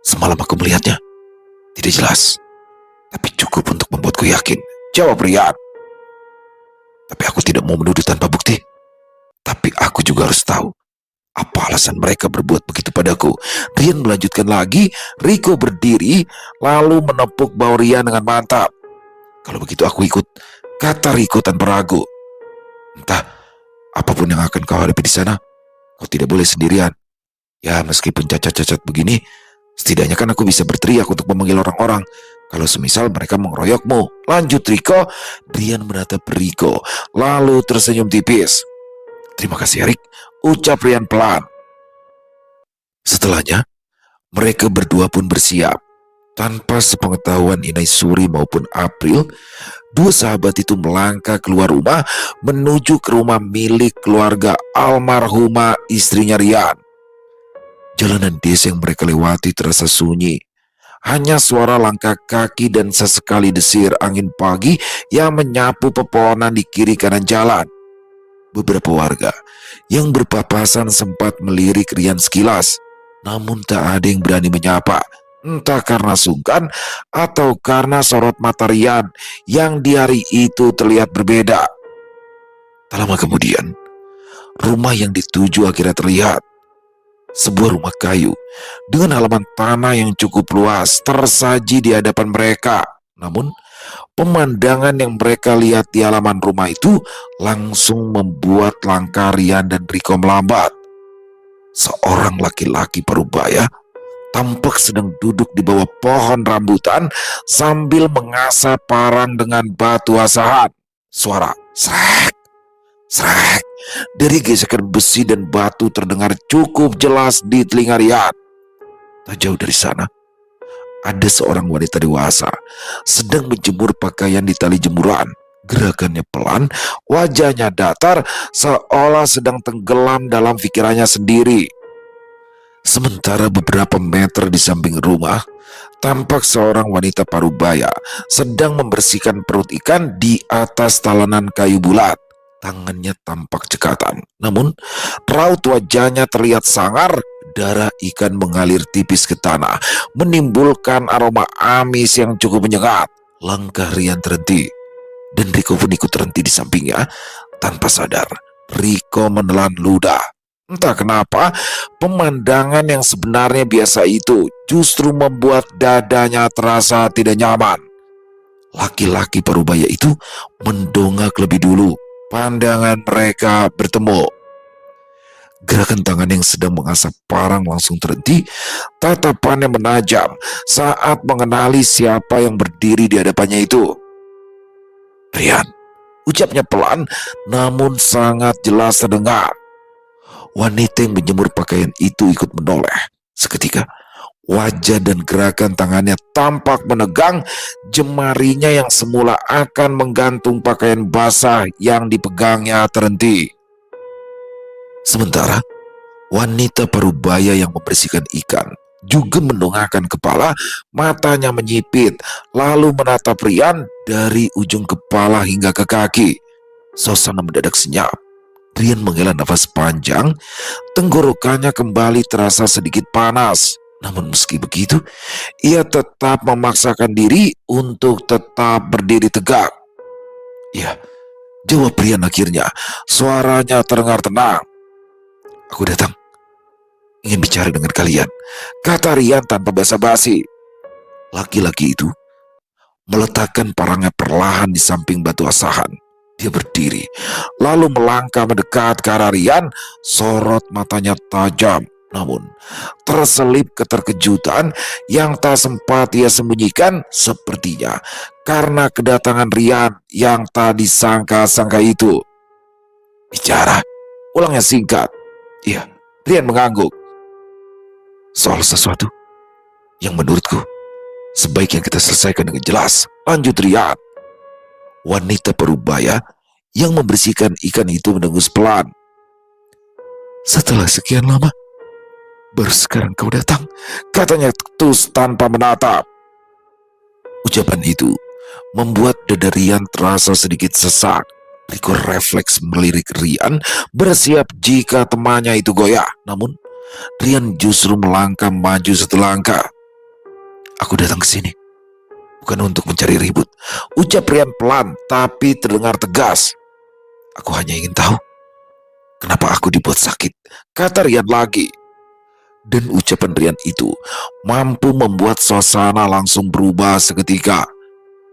semalam aku melihatnya. Tidak jelas, tapi cukup untuk membuatku yakin," jawab Rian. "Tapi aku tidak mau menuduh tanpa bukti. Tapi aku juga harus tahu apa alasan mereka berbuat begitu padaku." Rian melanjutkan lagi. Riko berdiri lalu menepuk bahu Rian dengan mantap. "Kalau begitu aku ikut," kata Riko tanpa ragu. "Entah apapun yang akan kau hadapi di sana, kau tidak boleh sendirian. Ya, meskipun cacat-cacat begini, setidaknya kan aku bisa berteriak untuk memanggil orang-orang kalau semisal mereka mengeroyokmu." Lanjut Riko. Rian menatap Riko lalu tersenyum tipis. "Terima kasih Erik," ucap Rian pelan. Setelahnya, mereka berdua pun bersiap. Tanpa sepengetahuan Inai Suri maupun April, dua sahabat itu melangkah keluar rumah menuju ke rumah milik keluarga almarhumah istrinya Rian. Jalanan desa yang mereka lewati terasa sunyi. Hanya suara langkah kaki dan sesekali desir angin pagi yang menyapu pepohonan di kiri kanan jalan. Beberapa warga yang berpapasan sempat melirik Rian sekilas, namun tak ada yang berani menyapa. Entah karena sungkan atau karena sorot mata Rian yang di hari itu terlihat berbeda. Tak lama kemudian, rumah yang dituju akhirnya terlihat. Sebuah rumah kayu dengan halaman tanah yang cukup luas tersaji di hadapan mereka. Namun, pemandangan yang mereka lihat di halaman rumah itu langsung membuat langkah Rian dan Riko melambat. Seorang laki-laki parubaya tampak sedang duduk di bawah pohon rambutan sambil mengasah parang dengan batu asahan. Suara srek, srek dari gesekan besi dan batu terdengar cukup jelas di telinga Rian. Tak jauh dari sana, ada seorang wanita dewasa sedang menjemur pakaian di tali jemuran. Gerakannya pelan, wajahnya datar, seolah sedang tenggelam dalam pikirannya sendiri. Sementara beberapa meter di samping rumah, tampak seorang wanita parubaya sedang membersihkan perut ikan di atas talenan kayu bulat. Tangannya tampak cekatan, namun raut wajahnya terlihat sangar. Darah ikan mengalir tipis ke tanah, menimbulkan aroma amis yang cukup menyengat. Langkah Rian terhenti, dan Riko pun ikut terhenti di sampingnya. Tanpa sadar, Riko menelan ludah. Entah kenapa, pemandangan yang sebenarnya biasa itu justru membuat dadanya terasa tidak nyaman. Laki-laki parubaya itu mendongak lebih dulu. Pandangan mereka bertemu. Gerakan tangan yang sedang mengasah parang langsung terhenti. Tatapannya menajam saat mengenali siapa yang berdiri di hadapannya itu. "Rian," ucapnya pelan namun sangat jelas terdengar. Wanita yang menjemur pakaian itu ikut menoleh. Seketika, wajah dan gerakan tangannya tampak menegang. Jemarinya yang semula akan menggantung pakaian basah yang dipegangnya terhenti. Sementara, wanita parubaya yang membersihkan ikan juga mendongakkan kepala, matanya menyipit, lalu menatap Rian dari ujung kepala hingga ke kaki. Suasana mendadak senyap. Rian menghela nafas panjang, tenggorokannya kembali terasa sedikit panas. Namun meski begitu, ia tetap memaksakan diri untuk tetap berdiri tegak. "Ya," jawab Rian akhirnya. Suaranya terdengar tenang. "Aku datang, ingin bicara dengan kalian," kata Rian tanpa basa-basi. Laki-laki itu meletakkan parangnya perlahan di samping batu asahan. Dia berdiri, lalu melangkah mendekat ke arah Rian. Sorot matanya tajam, namun terselip keterkejutan yang tak sempat ia sembunyikan, sepertinya karena kedatangan Rian yang tak disangka-sangka itu. Bicara, ulangnya singkat. Iya, Rian mengangguk. Soal sesuatu yang menurutku sebaiknya kita selesaikan dengan jelas, lanjut Rian. Wanita parubaya yang membersihkan ikan itu mendengus pelan. Setelah sekian lama, baru sekarang kau datang, katanya terus tanpa menatap. Ucapan itu membuat dada Rian terasa sedikit sesak. Riko refleks melirik Rian, bersiap jika temannya itu goyah. Namun, Rian justru melangkah maju satu langkah. Aku datang ke sini bukan untuk mencari ribut, ucap Rian pelan tapi terdengar tegas. Aku hanya ingin tahu kenapa aku dibuat sakit, kata Rian lagi. Dan ucapan Rian itu mampu membuat suasana langsung berubah seketika.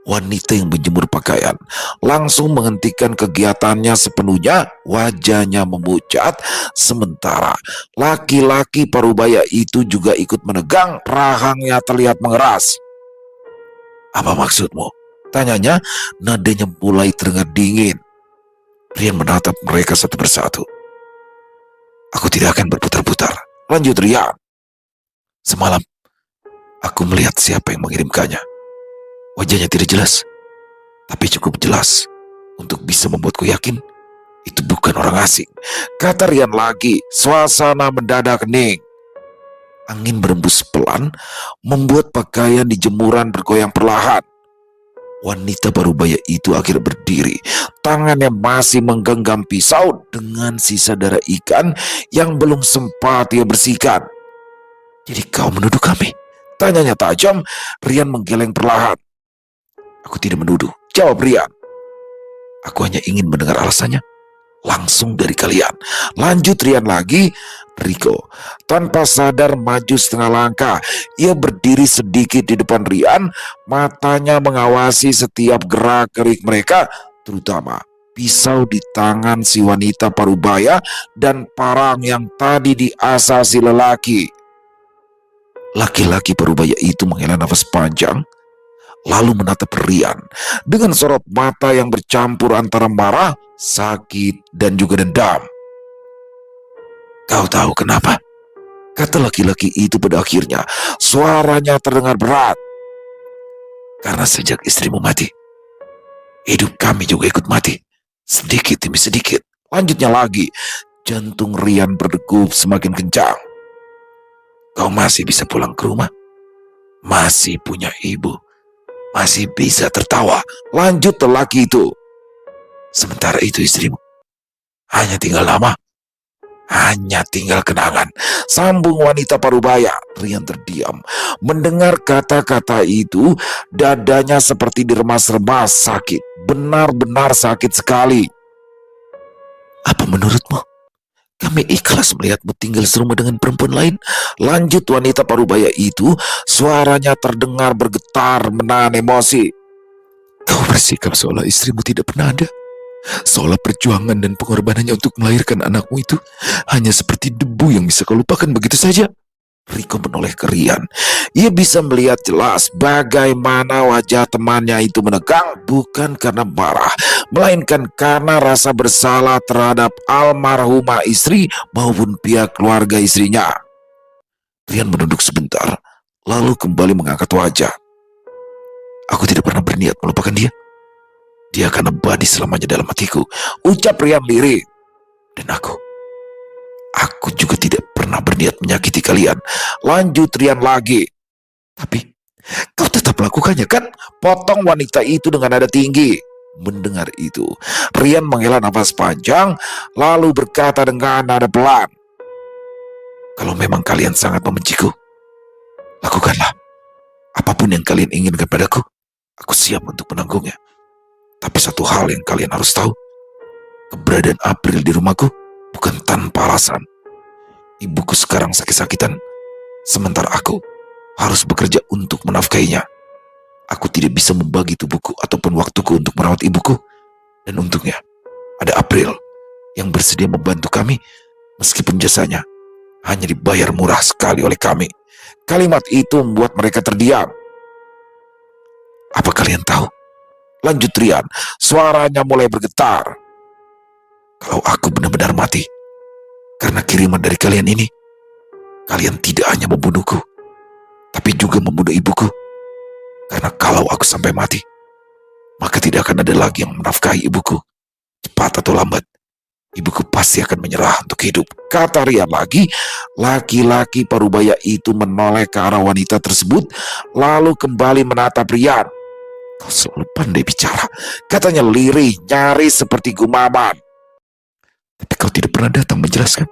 Wanita yang menjemur pakaian langsung menghentikan kegiatannya sepenuhnya, wajahnya memucat, sementara laki-laki parubaya itu juga ikut menegang, rahangnya terlihat mengeras. Apa maksudmu? Tanyanya, nadanya mulai terdengar dingin. Rian menatap mereka satu persatu. Aku tidak akan berputar-putar, lanjut Rian. Semalam, aku melihat siapa yang mengirimkannya. Wajahnya tidak jelas, tapi cukup jelas untuk bisa membuatku yakin itu bukan orang asing, kata Rian lagi. Suasana mendadak hening. Angin berembus pelan, membuat pakaian di jemuran bergoyang perlahan. Wanita parubaya itu akhirnya berdiri, tangannya masih menggenggam pisau dengan sisa darah ikan yang belum sempat ia bersihkan. Jadi kau menuduh kami? Tanyanya tajam. Rian menggeleng perlahan. Aku tidak menuduh, jawab Rian. Aku hanya ingin mendengar alasannya langsung dari kalian, lanjut Rian lagi. Riko tanpa sadar maju setengah langkah. Ia berdiri sedikit di depan Rian, matanya mengawasi setiap gerak-gerik mereka, terutama pisau di tangan si wanita parubaya dan parang yang tadi diasah si lelaki. Laki-laki parubaya itu menghela nafas panjang, lalu menatap Rian dengan sorot mata yang bercampur antara marah, sakit, dan juga dendam. Kau tahu kenapa? Kata laki-laki itu pada akhirnya. Suaranya terdengar berat. Karena sejak istrimu mati, hidup kami juga ikut mati, sedikit demi sedikit. Lanjutnya lagi. Jantung Rian berdegup semakin kencang. Kau masih bisa pulang ke rumah, masih punya ibu, masih bisa tertawa, lanjut lelaki itu. Sementara itu istrimu hanya tinggal nama, hanya tinggal kenangan, sambung wanita parubaya. Rian terdiam mendengar kata-kata itu, dadanya seperti diremas-remas sakit, benar-benar sakit sekali. Apa menurutmu kami ikhlas melihatmu tinggal serumah dengan perempuan lain? Lanjut wanita parubaya itu, suaranya terdengar bergetar menahan emosi. Kau bersikap seolah istrimu tidak pernah ada, seolah perjuangan dan pengorbanannya untuk melahirkan anakmu itu hanya seperti debu yang bisa kau lupakan begitu saja. Riko menoleh ke Rian. Ia bisa melihat jelas bagaimana wajah temannya itu menegang, bukan karena marah, melainkan karena rasa bersalah terhadap almarhumah istri maupun pihak keluarga istrinya. Rian menunduk sebentar, lalu kembali mengangkat wajah. Aku tidak pernah berniat melupakan dia. Dia akan abadi selamanya dalam hatiku, ucap Rian lirik. Dan aku juga tidak pernah berniat menyakiti kalian, lanjut Rian lagi. Tapi kau tetap melakukannya kan? Potong wanita itu dengan nada tinggi. Mendengar itu, Rian menghela nafas panjang, lalu berkata dengan nada pelan. Kalau memang kalian sangat membenciku, lakukanlah. Apapun yang kalian inginkan padaku, aku siap untuk menanggungnya. Tapi satu hal yang kalian harus tahu, keberadaan April di rumahku bukan tanpa alasan. Ibuku sekarang sakit-sakitan, sementara aku harus bekerja untuk menafkainya. Aku tidak bisa membagi tubuhku ataupun waktuku untuk merawat ibuku. Dan untungnya, ada April yang bersedia membantu kami meskipun jasanya hanya dibayar murah sekali oleh kami. Kalimat itu membuat mereka terdiam. Apa kalian tahu? Lanjut Rian, suaranya mulai bergetar. Kalau aku benar-benar mati karena kiriman dari kalian ini, kalian tidak hanya membunuhku, tapi juga membunuh ibuku. Karena kalau aku sampai mati, maka tidak akan ada lagi yang menafkahi ibuku. Cepat atau lambat, ibuku pasti akan menyerah untuk hidup. Kata Rian lagi, laki-laki parubaya itu menoleh ke arah wanita tersebut, lalu kembali menatap Rian. Kau selalu pandai bicara, katanya lirih, nyaris seperti gumaman. Tapi kau tidak pernah datang menjelaskan.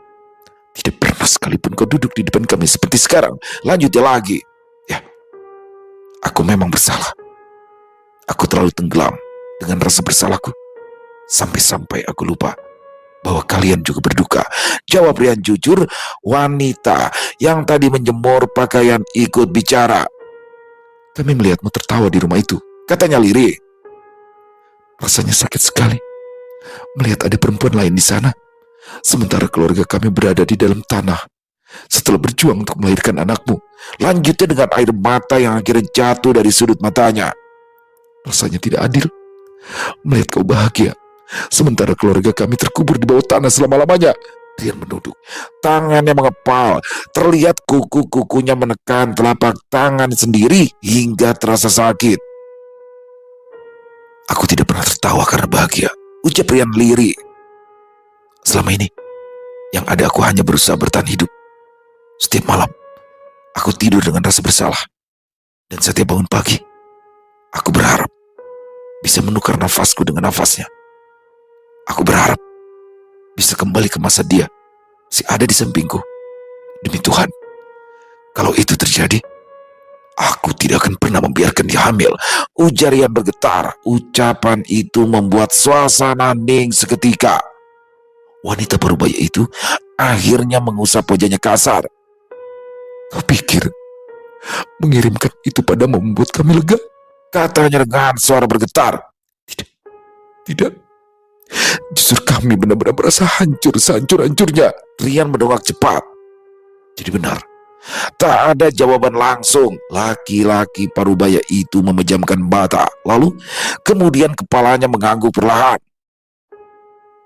Tidak pernah sekalipun kau duduk di depan kami seperti sekarang. Lanjut dia lagi. Ya, aku memang bersalah. Aku terlalu tenggelam dengan rasa bersalahku. Sampai-sampai aku lupa bahwa kalian juga berduka. Jawab Rian jujur. Wanita yang tadi menjemur pakaian ikut bicara. Kami melihatmu tertawa di rumah itu, katanya lirih. Rasanya sakit sekali melihat ada perempuan lain di sana, sementara keluarga kami berada di dalam tanah setelah berjuang untuk melahirkan anakmu. Lanjutnya dengan air mata yang akhirnya jatuh dari sudut matanya. Rasanya tidak adil melihat kau bahagia, sementara keluarga kami terkubur di bawah tanah selama-lamanya. Rian menunduk, tangannya mengepal, terlihat kuku-kukunya menekan telapak tangan sendiri hingga terasa sakit. Aku tidak pernah tertawa karena bahagia, ucap Rian lirih. Selama ini, yang ada aku hanya berusaha bertahan hidup. Setiap malam, aku tidur dengan rasa bersalah. Dan setiap bangun pagi, aku berharap bisa menukar nafasku dengan nafasnya. Aku berharap bisa kembali ke masa dia masih ada di sampingku. Demi Tuhan, kalau itu terjadi, aku tidak akan pernah membiarkan dia hamil. Ujar Rian bergetar. Ucapan itu membuat suasana hening seketika. Wanita parubaya itu akhirnya mengusap wajahnya kasar. Kau pikir mengirimkan itu padamu membuat kami lega? Katanya dengan suara bergetar. Tidak, tidak. Justru kami benar-benar merasa hancur sehancur-hancurnya. Rian mendongak cepat. Jadi benar, tak ada jawaban langsung. Laki-laki parubaya itu memejamkan mata, lalu kemudian kepalanya mengangguk perlahan.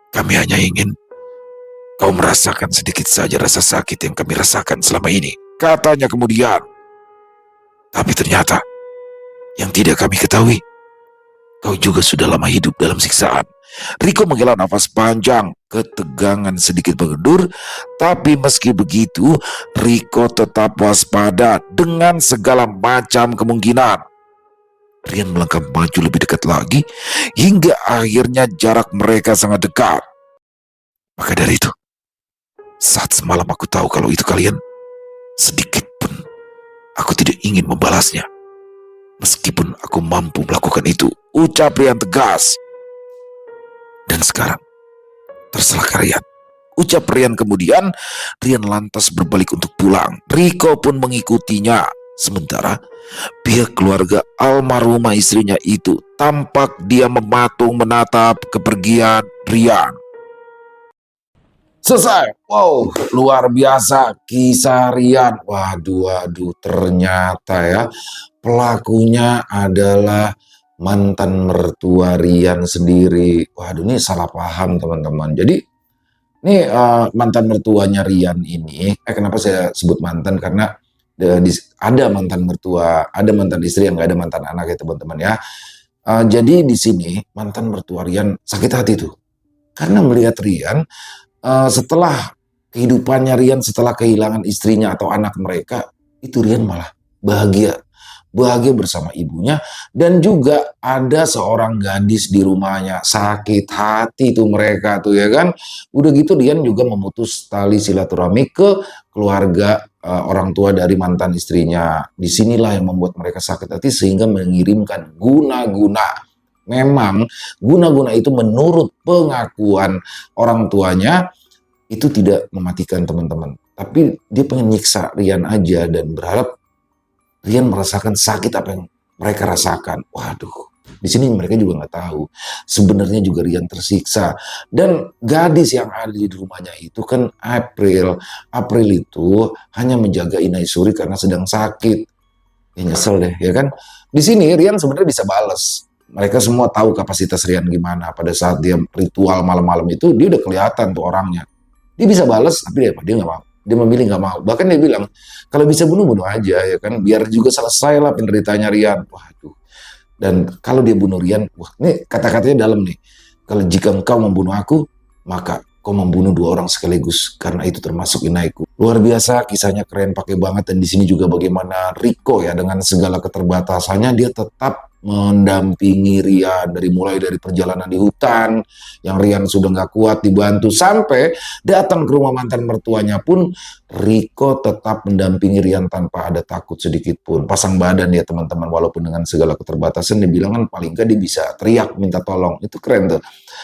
Kami hanya ingin kau merasakan sedikit saja rasa sakit yang kami rasakan selama ini, katanya kemudian. Tapi ternyata yang tidak kami ketahui, kau juga sudah lama hidup dalam siksaan. Riko menghela nafas panjang, ketegangan sedikit mengendur, tapi meski begitu, Riko tetap waspada dengan segala macam kemungkinan. Rian melangkah maju lebih dekat lagi, hingga akhirnya jarak mereka sangat dekat. Maka dari itu, saat semalam aku tahu kalau itu kalian, sedikit pun aku tidak ingin membalasnya. Meskipun aku mampu melakukan itu, ucap Rian tegas. Dan sekarang, terserah kalian, ucap Rian kemudian. Rian lantas berbalik untuk pulang. Riko pun mengikutinya. Sementara pihak keluarga almarhumah istrinya itu tampak dia mematung menatap kepergian Rian. Selesai. Wow, luar biasa kisah Rian. Waduh, ternyata ya pelakunya adalah mantan mertua Rian sendiri. Waduh, ini salah paham teman-teman. Jadi ini mantan mertuanya Rian ini, kenapa saya sebut mantan? Karena ada mantan mertua, ada mantan istri yang nggak ada mantan anak ya teman-teman ya. Jadi di sini mantan mertua Rian sakit hati tuh, karena melihat Rian setelah kehidupannya Rian, setelah kehilangan istrinya atau anak mereka, itu Rian malah bahagia bersama ibunya. Dan juga ada seorang gadis di rumahnya, sakit hati tuh mereka tuh ya kan. Udah gitu Rian juga memutus tali silaturahmi ke keluarga orang tua dari mantan istrinya. Disinilah yang membuat mereka sakit hati sehingga mengirimkan guna-guna. Memang guna-guna itu menurut pengakuan orang tuanya itu tidak mematikan teman-teman, tapi dia pengen nyiksa Rian aja dan berharap Rian merasakan sakit apa yang mereka rasakan. Waduh, di sini mereka juga nggak tahu. Sebenarnya juga Rian tersiksa. Dan gadis yang ada di rumahnya itu kan April. April itu hanya menjaga Inai Suri karena sedang sakit. Ya nyesel deh, ya kan? Di sini Rian sebenarnya bisa bales. Mereka semua tahu kapasitas Rian gimana. Pada saat dia ritual malam-malam itu, dia udah kelihatan tuh orangnya. Dia bisa balas, tapi dia nggak mau. Dia memilih nggak mau. Bahkan dia bilang, kalau bisa bunuh aja, ya kan? Biar juga selesai lah penderitanya Rian. Waduh. Dan kalau dia bunuh Rian, wah, ini kata-katanya dalam nih. Kalau jika engkau membunuh aku, maka kau membunuh dua orang sekaligus karena itu termasuk inaiku. Luar biasa, kisahnya keren, pakai banget. Dan di sini juga bagaimana Rico ya dengan segala keterbatasannya dia tetap mendampingi Rian dari mulai dari perjalanan di hutan yang Rian sudah nggak kuat dibantu sampai datang ke rumah mantan mertuanya pun Rico tetap mendampingi Rian tanpa ada takut sedikit pun. Pasang badan ya teman-teman, walaupun dengan segala keterbatasan dia bilang kan paling nggak dia bisa teriak minta tolong. Itu keren tuh.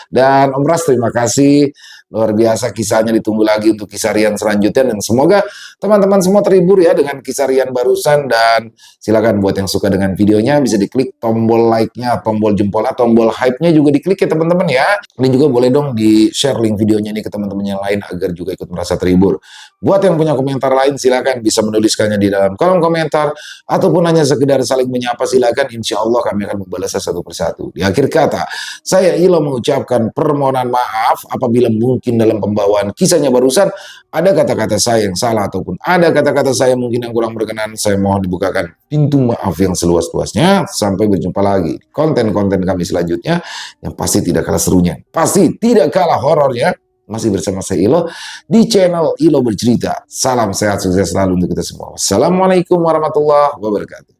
Dan Om Ras terima kasih, luar biasa kisahnya, ditunggu lagi untuk kisah Rian selanjutnya dan semoga teman-teman semua terhibur ya dengan kisah Rian barusan. Dan silakan buat yang suka dengan videonya bisa diklik tombol like-nya, tombol jempolnya, tombol hype-nya juga diklik ya teman-teman ya. Dan juga boleh dong di-share link videonya ini ke teman-teman yang lain agar juga ikut merasa terhibur. Buat yang punya komentar lain silakan bisa menuliskannya di dalam kolom komentar ataupun hanya sekedar saling menyapa silakan, insya Allah kami akan membalasnya satu persatu. Di akhir kata, saya Ilo mengucapkan permohonan maaf apabila mungkin dalam pembawaan kisahnya barusan ada kata-kata saya yang salah ataupun ada kata-kata saya mungkin yang kurang berkenan. Saya mohon dibukakan pintu maaf yang seluas-luasnya. Sampai berjumpa lagi di konten-konten kami selanjutnya yang pasti tidak kalah serunya, pasti tidak kalah horornya. Masih bersama saya Ilo di channel Ilo Bercerita. Salam sehat sukses selalu untuk kita semua. Wassalamualaikum warahmatullahi wabarakatuh.